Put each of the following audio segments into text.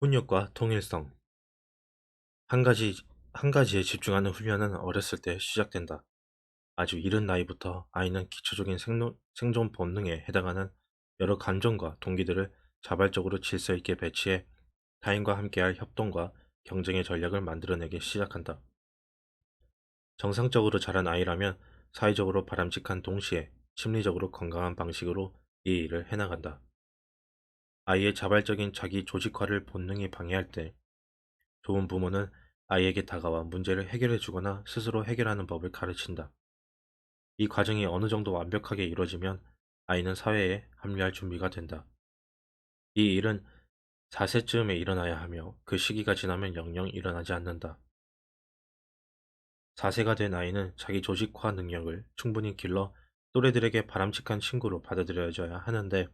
훈육과 통일성. 한 가지, 한 가지에 집중하는 훈련은 어렸을 때 시작된다. 아주 이른 나이부터 아이는 기초적인 생존 본능에 해당하는 여러 감정과 동기들을 자발적으로 질서 있게 배치해 타인과 함께할 협동과 경쟁의 전략을 만들어내기 시작한다. 정상적으로 자란 아이라면 사회적으로 바람직한 동시에 심리적으로 건강한 방식으로 이 일을 해나간다. 아이의 자발적인 자기 조직화를 본능이 방해할 때 좋은 부모는 아이에게 다가와 문제를 해결해 주거나 스스로 해결하는 법을 가르친다. 이 과정이 어느 정도 완벽하게 이루어지면 아이는 사회에 합류할 준비가 된다. 이 일은 4세쯤에 일어나야 하며 그 시기가 지나면 영영 일어나지 않는다. 4세가 된 아이는 자기 조직화 능력을 충분히 길러 또래들에게 바람직한 친구로 받아들여져야 하는데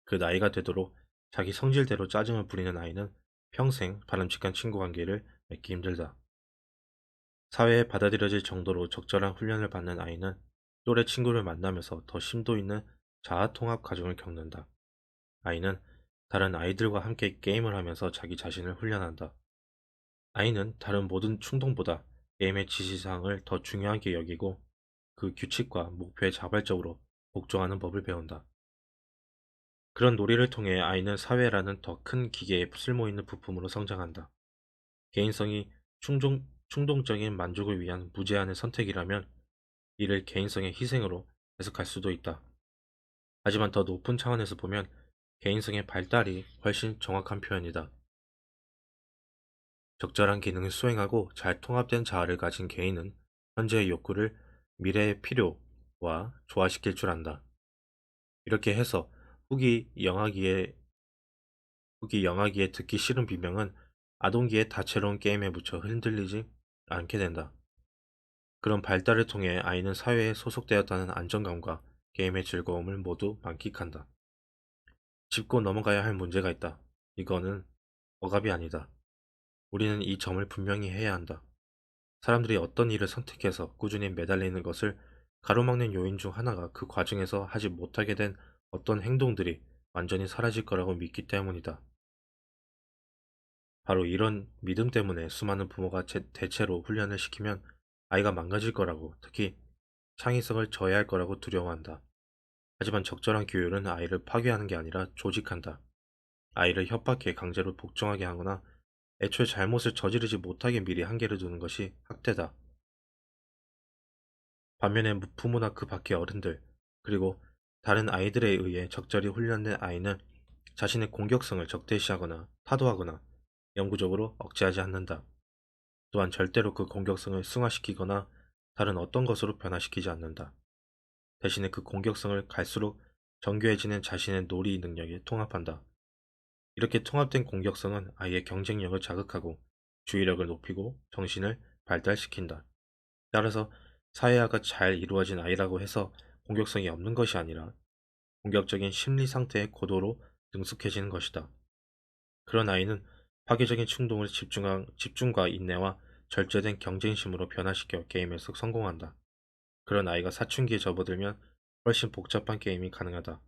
그 나이가 되도록 자기 성질대로 짜증을 부리는 아이는 평생 바람직한 친구 관계를 맺기 힘들다. 사회에 받아들여질 정도로 적절한 훈련을 받는 아이는 또래 친구를 만나면서 더 심도 있는 자아 통합 과정을 겪는다. 아이는 다른 아이들과 함께 게임을 하면서 자기 자신을 훈련한다. 아이는 다른 모든 충동보다 게임의 지시사항을 더 중요하게 여기고 그 규칙과 목표에 자발적으로 복종하는 법을 배운다. 그런 놀이를 통해 아이는 사회라는 더 큰 기계에 쓸모있는 부품으로 성장한다. 개인성이 충동적인 만족을 위한 무제한의 선택이라면 이를 개인성의 희생으로 해석할 수도 있다. 하지만 더 높은 차원에서 보면 개인성의 발달이 훨씬 정확한 표현이다. 적절한 기능을 수행하고 잘 통합된 자아를 가진 개인은 현재의 욕구를 미래의 필요와 조화시킬 줄 안다. 이렇게 해서 후기 영하기에 후기 영하기에 듣기 싫은 비명은 아동기의 다채로운 게임에 묻혀 흔들리지 않게 된다. 그런 발달을 통해 아이는 사회에 소속되었다는 안정감과 게임의 즐거움을 모두 만끽한다. 짚고 넘어가야 할 문제가 있다. 이거는 억압이 아니다. 우리는 이 점을 분명히 해야 한다. 사람들이 어떤 일을 선택해서 꾸준히 매달리는 것을 가로막는 요인 중 하나가 그 과정에서 하지 못하게 된 어떤 행동들이 완전히 사라질 거라고 믿기 때문이다. 바로 이런 믿음 때문에 수많은 부모가 대체로 훈련을 시키면 아이가 망가질 거라고, 특히 창의성을 저해할 거라고 두려워한다. 하지만 적절한 교육은 아이를 파괴하는 게 아니라 조직한다. 아이를 협박해 강제로 복종하게 하거나 애초에 잘못을 저지르지 못하게 미리 한계를 두는 것이 학대다. 반면에 부모나 그 밖의 어른들, 그리고 다른 아이들에 의해 적절히 훈련된 아이는 자신의 공격성을 적대시하거나 타도하거나 영구적으로 억제하지 않는다. 또한 절대로 그 공격성을 승화시키거나 다른 어떤 것으로 변화시키지 않는다. 대신에 그 공격성을 갈수록 정교해지는 자신의 놀이 능력에 통합한다. 이렇게 통합된 공격성은 아이의 경쟁력을 자극하고 주의력을 높이고 정신을 발달시킨다. 따라서 사회화가 잘 이루어진 아이라고 해서 공격성이 없는 것이 아니라 공격적인 심리 상태에 고도로 능숙해지는 것이다. 그런 아이는 파괴적인 충동을 집중과 인내와 절제된 경쟁심으로 변화시켜 게임에서 성공한다. 그런 아이가 사춘기에 접어들면 훨씬 복잡한 게임이 가능하다.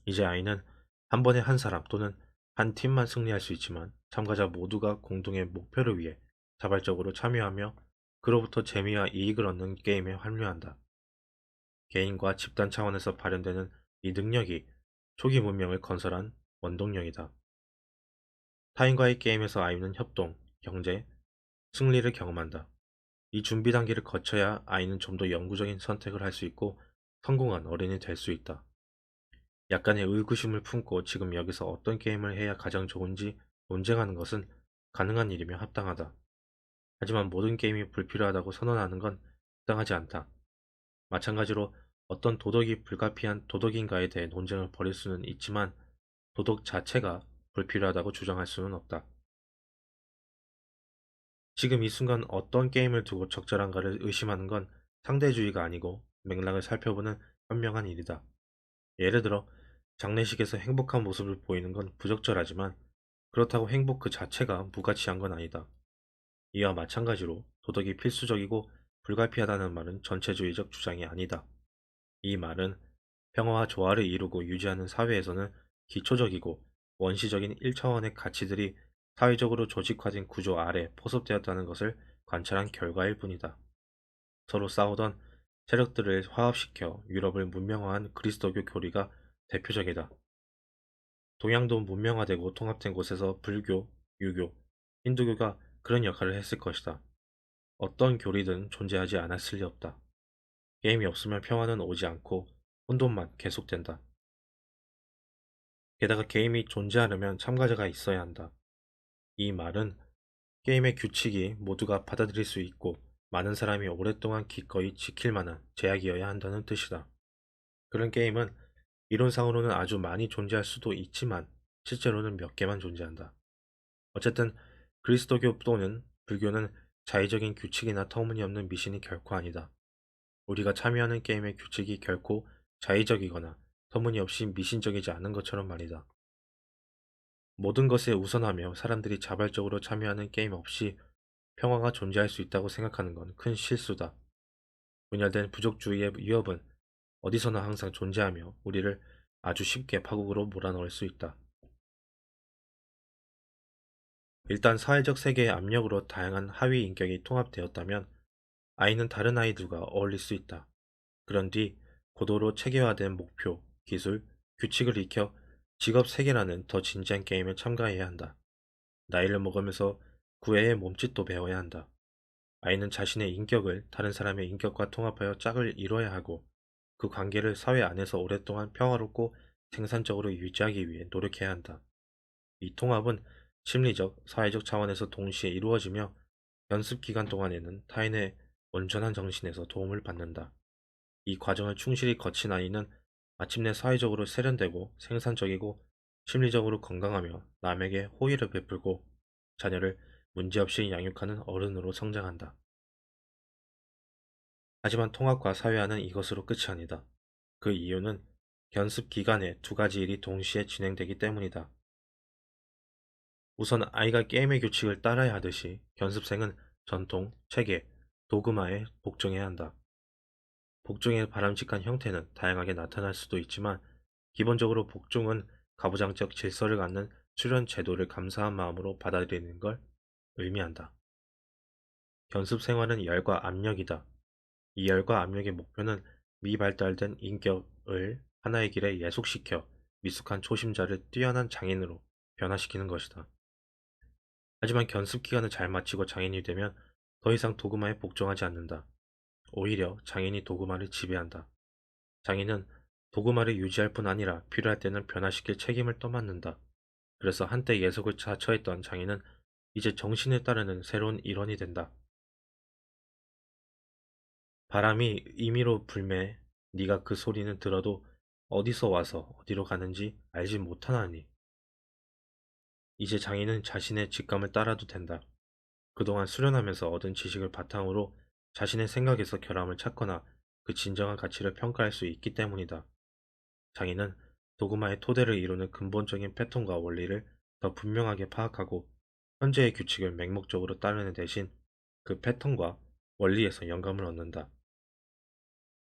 이제 아이는 한 번에 한 사람 또는 한 팀만 승리할 수 있지만 참가자 모두가 공동의 목표를 위해 자발적으로 참여하며 그로부터 재미와 이익을 얻는 게임에 합류한다. 개인과 집단 차원에서 발현되는 이 능력이 초기 문명을 건설한 원동력이다. 타인과의 게임에서 아이는 협동, 경제, 승리를 경험한다. 이 준비 단계를 거쳐야 아이는 좀 더 영구적인 선택을 할 수 있고 성공한 어른이 될 수 있다. 약간의 의구심을 품고 지금 여기서 어떤 게임을 해야 가장 좋은지 논쟁하는 것은 가능한 일이며 합당하다. 하지만 모든 게임이 불필요하다고 선언하는 건 합당하지 않다. 마찬가지로 어떤 도덕이 불가피한 도덕인가에 대해 논쟁을 벌일 수는 있지만 도덕 자체가 불필요하다고 주장할 수는 없다. 지금 이 순간 어떤 게임을 두고 적절한가를 의심하는 건 상대주의가 아니고 맥락을 살펴보는 현명한 일이다. 예를 들어 장례식에서 행복한 모습을 보이는 건 부적절하지만 그렇다고 행복 그 자체가 무가치한 건 아니다. 이와 마찬가지로 도덕이 필수적이고 불가피하다는 말은 전체주의적 주장이 아니다. 이 말은 평화와 조화를 이루고 유지하는 사회에서는 기초적이고 원시적인 1차원의 가치들이 사회적으로 조직화된 구조 아래 포섭되었다는 것을 관찰한 결과일 뿐이다. 서로 싸우던 세력들을 화합시켜 유럽을 문명화한 그리스도교 교리가 대표적이다. 동양도 문명화되고 통합된 곳에서 불교, 유교, 힌두교가 그런 역할을 했을 것이다. 어떤 교리든 존재하지 않았을 리 없다. 게임이 없으면 평화는 오지 않고 혼돈만 계속된다. 게다가 게임이 존재하려면 참가자가 있어야 한다. 이 말은 게임의 규칙이 모두가 받아들일 수 있고 많은 사람이 오랫동안 기꺼이 지킬 만한 제약이어야 한다는 뜻이다. 그런 게임은 이론상으로는 아주 많이 존재할 수도 있지만 실제로는 몇 개만 존재한다. 어쨌든 그리스도교 또는 불교는 자의적인 규칙이나 터무니없는 미신이 결코 아니다. 우리가 참여하는 게임의 규칙이 결코 자의적이거나 터무니없이 미신적이지 않은 것처럼 말이다. 모든 것에 우선하며 사람들이 자발적으로 참여하는 게임 없이 평화가 존재할 수 있다고 생각하는 건 큰 실수다. 분열된 부족주의의 위협은 어디서나 항상 존재하며 우리를 아주 쉽게 파국으로 몰아넣을 수 있다. 일단 사회적 세계의 압력으로 다양한 하위 인격이 통합되었다면 아이는 다른 아이들과 어울릴 수 있다. 그런 뒤 고도로 체계화된 목표, 기술, 규칙을 익혀 직업 세계라는 더 진지한 게임에 참가해야 한다. 나이를 먹으면서 구애의 몸짓도 배워야 한다. 아이는 자신의 인격을 다른 사람의 인격과 통합하여 짝을 이뤄야 하고 그 관계를 사회 안에서 오랫동안 평화롭고 생산적으로 유지하기 위해 노력해야 한다. 이 통합은 심리적, 사회적 차원에서 동시에 이루어지며 연습 기간 동안에는 타인의 온전한 정신에서 도움을 받는다. 이 과정을 충실히 거친 아이는 마침내 사회적으로 세련되고 생산적이고 심리적으로 건강하며 남에게 호의를 베풀고 자녀를 문제없이 양육하는 어른으로 성장한다. 하지만 통합과 사회화는 이것으로 끝이 아니다. 그 이유는 견습 기간에 두 가지 일이 동시에 진행되기 때문이다. 우선 아이가 게임의 규칙을 따라야 하듯이 견습생은 전통, 체계, 도그마에 복종해야 한다. 복종의 바람직한 형태는 다양하게 나타날 수도 있지만 기본적으로 복종은 가부장적 질서를 갖는 수련 제도를 감사한 마음으로 받아들이는 걸 의미한다. 견습 생활은 열과 압력이다. 이 열과 압력의 목표는 미발달된 인격을 하나의 길에 예속시켜 미숙한 초심자를 뛰어난 장인으로 변화시키는 것이다. 하지만 견습 기간을 잘 마치고 장인이 되면 더 이상 도그마에 복종하지 않는다. 오히려 장인이 도그마를 지배한다. 장인은 도그마를 유지할 뿐 아니라 필요할 때는 변화시킬 책임을 떠맡는다. 그래서 한때 예속을 자처했던 장인은 이제 정신을 따르는 새로운 일원이 된다. 바람이 임의로 불매 네가 그 소리는 들어도 어디서 와서 어디로 가는지 알지 못하나니. 이제 장인은 자신의 직감을 따라도 된다. 그동안 수련하면서 얻은 지식을 바탕으로 자신의 생각에서 결함을 찾거나 그 진정한 가치를 평가할 수 있기 때문이다. 장인은 도그마의 토대를 이루는 근본적인 패턴과 원리를 더 분명하게 파악하고 현재의 규칙을 맹목적으로 따르는 대신 그 패턴과 원리에서 영감을 얻는다.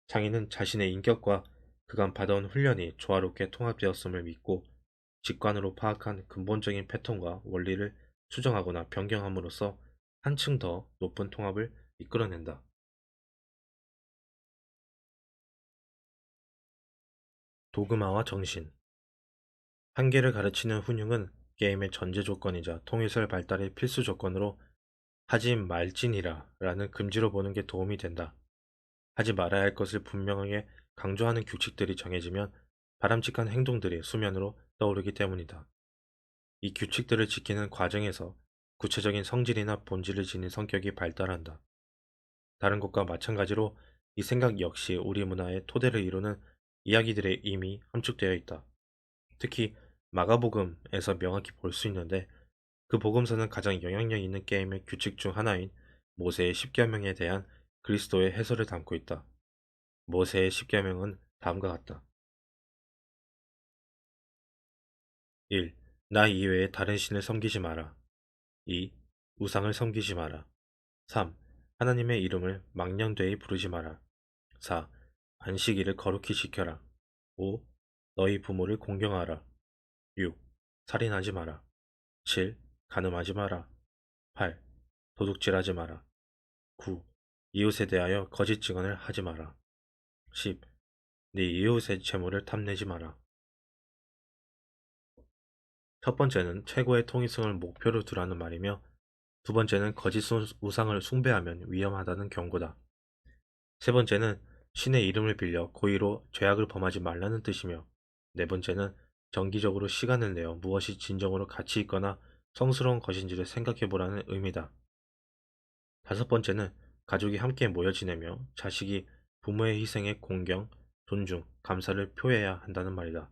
장인은 자신의 인격과 그간 받아온 훈련이 조화롭게 통합되었음을 믿고 직관으로 파악한 근본적인 패턴과 원리를 수정하거나 변경함으로써 한층 더 높은 통합을 이끌어낸다. 도그마와 정신. 한계를 가르치는 훈육은 게임의 전제 조건이자 통일설 발달의 필수 조건으로 하지 말지니라 라는 금지로 보는 게 도움이 된다. 하지 말아야 할 것을 분명하게 강조하는 규칙들이 정해지면 바람직한 행동들이 수면으로 떠오르기 때문이다. 이 규칙들을 지키는 과정에서 구체적인 성질이나 본질을 지닌 성격이 발달한다. 다른 것과 마찬가지로 이 생각 역시 우리 문화의 토대를 이루는 이야기들에 이미 함축되어 있다. 특히 마가복음에서 명확히 볼 수 있는데 그 복음서는 가장 영향력 있는 게임의 규칙 중 하나인 모세의 십계명에 대한 그리스도의 해설을 담고 있다. 모세의 십계명은 다음과 같다. 1. 나 이외에 다른 신을 섬기지 마라. 2. 우상을 섬기지 마라. 3. 하나님의 이름을 망령되이 부르지 마라. 4. 안식일을 거룩히 지켜라. 5. 너희 부모를 공경하라. 6. 살인하지 마라. 7. 간음하지 마라. 8. 도둑질하지 마라. 9. 이웃에 대하여 거짓 증언을 하지 마라. 10. 네 이웃의 재물을 탐내지 마라. 첫 번째는 최고의 통일성을 목표로 두라는 말이며 두 번째는 거짓 우상을 숭배하면 위험하다는 경고다. 세 번째는 신의 이름을 빌려 고의로 죄악을 범하지 말라는 뜻이며 네 번째는 정기적으로 시간을 내어 무엇이 진정으로 가치 있거나 성스러운 것인지를 생각해 보라는 의미다. 다섯 번째는 가족이 함께 모여 지내며 자식이 부모의 희생에 공경, 존중, 감사를 표해야 한다는 말이다.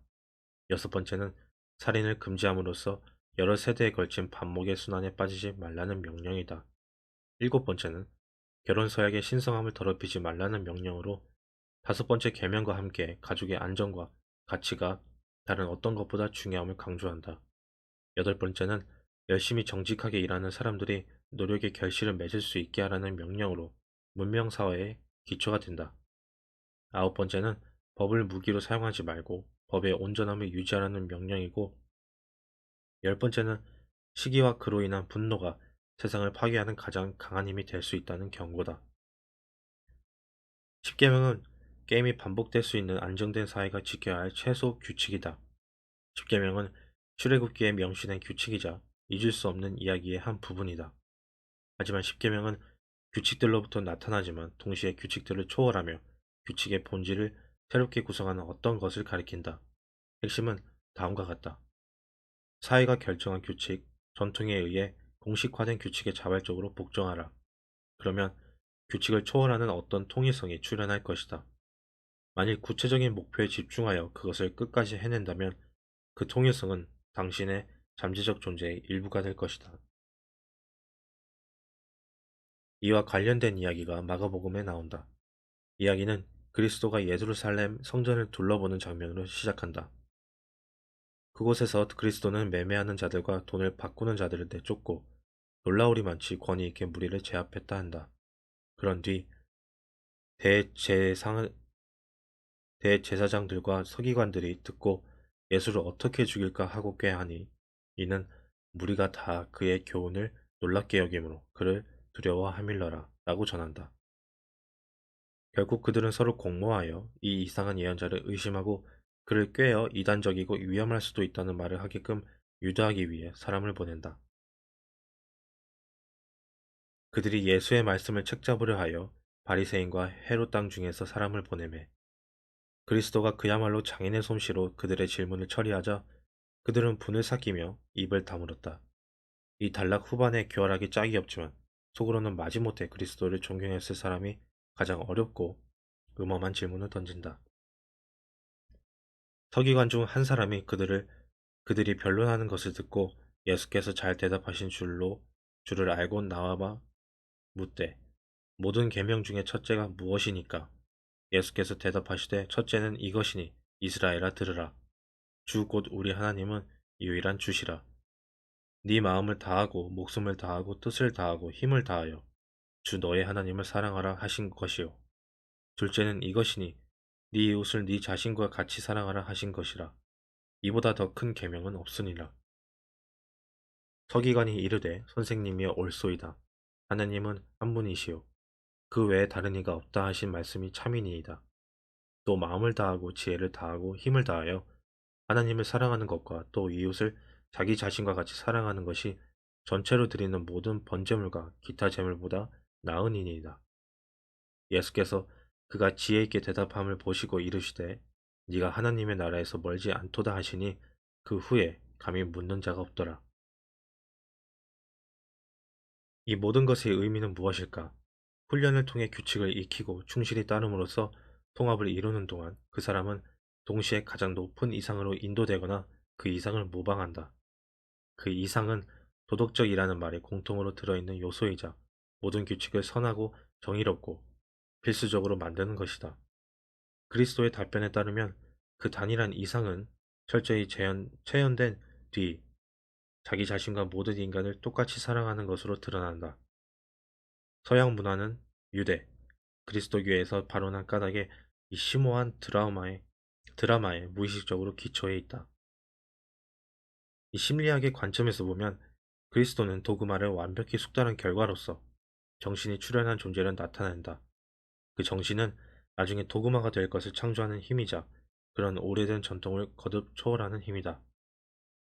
여섯 번째는 살인을 금지함으로써 여러 세대에 걸친 반목의 순환에 빠지지 말라는 명령이다. 일곱 번째는 결혼 서약의 신성함을 더럽히지 말라는 명령으로 다섯 번째 계명과 함께 가족의 안전과 가치가 다른 어떤 것보다 중요함을 강조한다. 여덟 번째는 열심히 정직하게 일하는 사람들이 노력의 결실을 맺을 수 있게 하라는 명령으로 문명사회의 기초가 된다. 아홉 번째는 법을 무기로 사용하지 말고 법의 온전함을 유지하라는 명령이고 열 번째는 시기와 그로 인한 분노가 세상을 파괴하는 가장 강한 힘이 될 수 있다는 경고다. 십계명은 게임이 반복될 수 있는 안정된 사회가 지켜야 할 최소 규칙이다. 십계명은 출애굽기에 명시된 규칙이자 잊을 수 없는 이야기의 한 부분이다. 하지만 십계명은 규칙들로부터 나타나지만 동시에 규칙들을 초월하며 규칙의 본질을 새롭게 구성하는 어떤 것을 가리킨다. 핵심은 다음과 같다. 사회가 결정한 규칙, 전통에 의해 공식화된 규칙에 자발적으로 복종하라. 그러면 규칙을 초월하는 어떤 통일성이 출현할 것이다. 만일 구체적인 목표에 집중하여 그것을 끝까지 해낸다면 그 통일성은 당신의 잠재적 존재의 일부가 될 것이다. 이와 관련된 이야기가 마가복음에 나온다. 이야기는 그리스도가 예루살렘 성전을 둘러보는 장면으로 시작한다. 그곳에서 그리스도는 매매하는 자들과 돈을 바꾸는 자들을 내쫓고 놀라우리 많지 권위 있게 무리를 제압했다 한다. 그런 뒤 대제상, 대제사장들과 서기관들이 듣고 예수를 어떻게 죽일까 하고 꾀하니 이는 무리가 다 그의 교훈을 놀랍게 여김으로 그를 두려워하밀러라 라고 전한다. 결국 그들은 서로 공모하여 이 이상한 예언자를 의심하고 그를 꾀어 이단적이고 위험할 수도 있다는 말을 하게끔 유도하기 위해 사람을 보낸다. 그들이 예수의 말씀을 책잡으려 하여 바리새인과 헤롯 땅 중에서 사람을 보내매 그리스도가 그야말로 장인의 솜씨로 그들의 질문을 처리하자 그들은 분을 삭히며 입을 다물었다. 이 단락 후반의 교활하기 짝이 없지만 속으로는 마지못해 그리스도를 존경했을 사람이 가장 어렵고 음험한 질문을 던진다. 서기관 중 한 사람이 그들이 변론하는 것을 듣고 예수께서 잘 대답하신 줄을 알고 나와봐 묻되 모든 계명 중에 첫째가 무엇이니까? 예수께서 대답하시되 첫째는 이것이니 이스라엘아 들으라. 주 곧 우리 하나님은 유일한 주시라. 네 마음을 다하고 목숨을 다하고 뜻을 다하고 힘을 다하여 주 너의 하나님을 사랑하라 하신 것이요. 둘째는 이것이니 네 이웃을 네 자신과 같이 사랑하라 하신 것이라. 이보다 더 큰 계명은 없으니라. 서기관이 이르되 선생님이여 옳소이다. 하나님은 한 분이시요 그 외에 다른 이가 없다 하신 말씀이 참이니이다. 또 마음을 다하고 지혜를 다하고 힘을 다하여 하나님을 사랑하는 것과 또 이웃을 자기 자신과 같이 사랑하는 것이 전체로 드리는 모든 번제물과 기타 제물보다 나으니이다. 예수께서 그가 지혜 있게 대답함을 보시고 이르시되 네가 하나님의 나라에서 멀지 않도다 하시니 그 후에 감히 묻는 자가 없더라. 이 모든 것의 의미는 무엇일까? 훈련을 통해 규칙을 익히고 충실히 따름으로써 통합을 이루는 동안 그 사람은 동시에 가장 높은 이상으로 인도되거나 그 이상을 모방한다. 그 이상은 도덕적이라는 말에 공통으로 들어있는 요소이자 모든 규칙을 선하고 정의롭고 필수적으로 만드는 것이다. 그리스도의 답변에 따르면 그 단일한 이상은 철저히 체현된 뒤 자기 자신과 모든 인간을 똑같이 사랑하는 것으로 드러난다. 서양 문화는 유대, 그리스도교에서 발원한 까닭에 이 심오한 드라마에 무의식적으로 기초해 있다. 이 심리학의 관점에서 보면 그리스도는 도그마를 완벽히 숙달한 결과로서 정신이 출현한 존재를 나타낸다. 그 정신은 나중에 도그마가 될 것을 창조하는 힘이자 그런 오래된 전통을 거듭 초월하는 힘이다.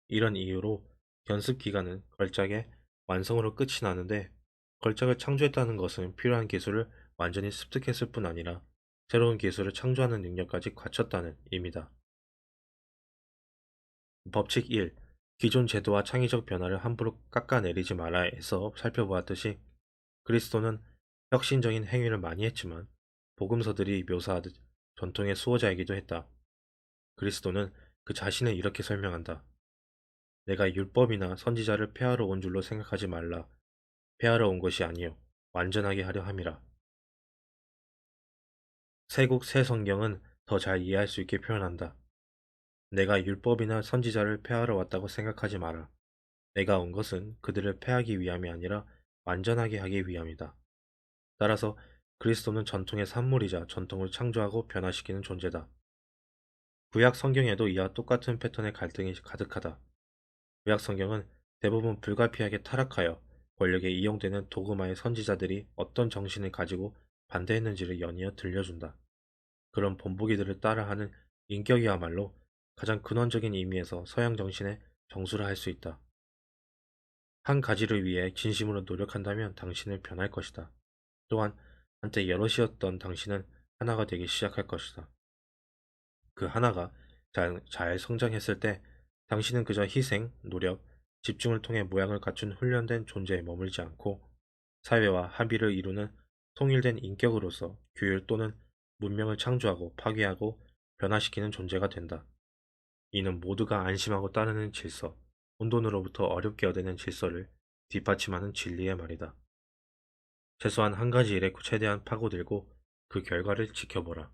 이런 이유로 연습 기간은 걸작의 완성으로 끝이 나는데, 걸작을 창조했다는 것은 필요한 기술을 완전히 습득했을 뿐 아니라 새로운 기술을 창조하는 능력까지 갖췄다는 의미다. 법칙 1. 기존 제도와 창의적 변화를 함부로 깎아내리지 마라에서 살펴보았듯이, 그리스도는 혁신적인 행위를 많이 했지만 복음서들이 묘사하듯 전통의 수호자이기도 했다. 그리스도는 그 자신을 이렇게 설명한다. 내가 율법이나 선지자를 폐하러 온 줄로 생각하지 말라. 폐하러 온 것이 아니요 완전하게 하려 함이라. 세국 새 성경은 더 잘 이해할 수 있게 표현한다. 내가 율법이나 선지자를 폐하러 왔다고 생각하지 마라. 내가 온 것은 그들을 폐하기 위함이 아니라 완전하게 하기 위함이다. 따라서 그리스도는 전통의 산물이자 전통을 창조하고 변화시키는 존재다. 구약 성경에도 이와 똑같은 패턴의 갈등이 가득하다. 구약 성경은 대부분 불가피하게 타락하여 권력에 이용되는 도그마의 선지자들이 어떤 정신을 가지고 반대했는지를 연이어 들려준다. 그런 본보기들을 따라하는 인격이야말로 가장 근원적인 의미에서 서양 정신의 정수라 할 수 있다. 한 가지를 위해 진심으로 노력한다면 당신은 변할 것이다. 또한 한때 여럿이었던 당신은 하나가 되기 시작할 것이다. 그 하나가 잘 성장했을 때 당신은 그저 희생, 노력, 집중을 통해 모양을 갖춘 훈련된 존재에 머물지 않고 사회와 합의를 이루는 통일된 인격으로서 규율 또는 문명을 창조하고 파괴하고 변화시키는 존재가 된다. 이는 모두가 안심하고 따르는 질서, 혼돈으로부터 어렵게 얻어낸 질서를 뒷받침하는 진리의 말이다. 최소한 한 가지 일에 최대한 파고들고 그 결과를 지켜보라.